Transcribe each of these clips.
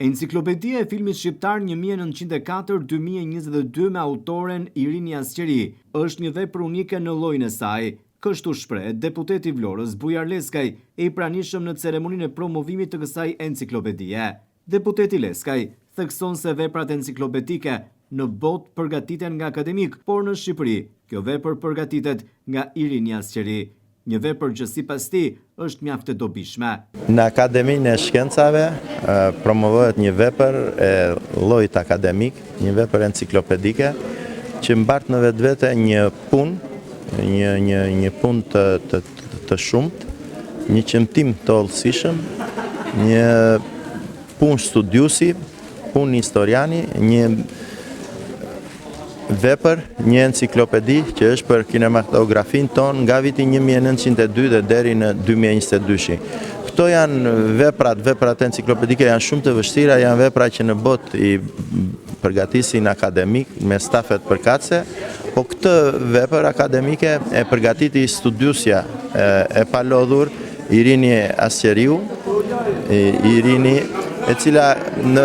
Enciklopedia e filmit shqiptar 1904-2022 me autoren Irini Asqeri është një vepër unike në llojin e saj. Kështu shpreh deputeti i Vlorës Bujar Leskaj, i pranishëm në ceremoninë e promovimit të kësaj enciklopedie. Deputeti Leskaj thekson se veprat enciklopedike në botë përgatiten nga akademik, por në Shqipëri kjo vepër përgatitet nga Irini Asqeri. Një vepër që sipas tij është mjaft e dobishme. Në Akademinë e Shkencave promovohet një vepër e llojit akademik, një vepër enciklopedike që mbart në vetvete një punë, një punë të shumtë, një qëmtim të hollësishëm, një punë studiusi, punë historiani, një vepër, një enciklopedi që është për kinematografin ton nga viti 1902 dhe deri në 2022. Këto janë veprat enciklopedike janë shumë të vështira, janë vepra që në botë i përgatisin akademik me stafet përkatëse, po këtë vepër akademike e përgatiti studiusja e palodhur Irini Asqeriu, Irini e cila në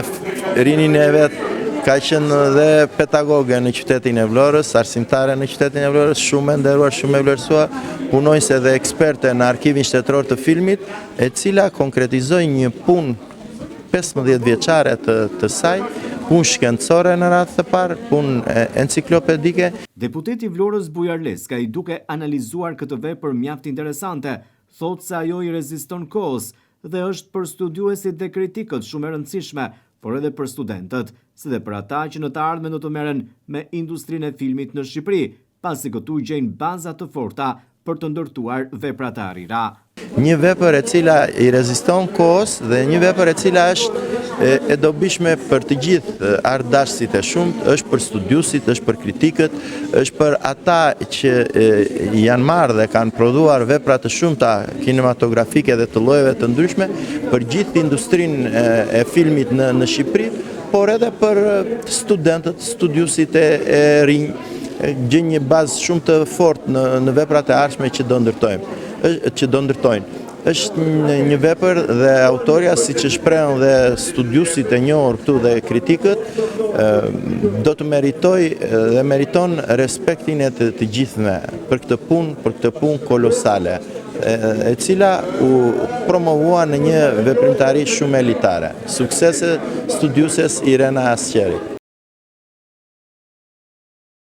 rinin e vetë ka qenë dhe pedagoge në qytetin e Vlorës, arsimtare në qytetin e Vlorës, shumë e nderuar, shumë e vlerësuar, punojse dhe eksperte në Arkivin Shtetëror të Filmit, e cila konkretizoi një punë 15 vjeçare të saj, punë shkencore në radhë të parë, punë enciklopedike. Deputeti i Vlorës Bujar Leskaj, duke analizuar këtë vepër mjaft interesante, thotë se ajo i reziston kohës dhe është për studiuesit dhe kritikët shumë e rëndësishme, por edhe për studentët, si dhe për ata që në të ardhmen do të merren me industrinë e filmit në Shqipëri, pasi këtu gjejnë baza të forta për të ndërtuar vepra të arrira. Një vepër e cila i reziston kohës dhe një vepër e cila është e dobishme për të gjithë ardashësit e shumt, është për studiusit, është për kritikët, është për ata që janë marrë dhe kanë prodhuar vepra të shumta kinematografike dhe të llojeve të ndryshme, për gjithë industrinë e filmit në Shqipëri, por edhe për studentët, studiusit e rinj, gjejnë një bazë shumë të fortë në veprat e ardhshme që do ndërtojnë. Është një vepër dhe autoria, siç e shprehën dhe studiusit e njohur këtu dhe kritikët, do të meritoj dhe meriton respektin e të gjithëve për këtë punë kolosale, e cila u promovua në një veprimtari shumë elitare. Suksese studiuses Irena Asqeri.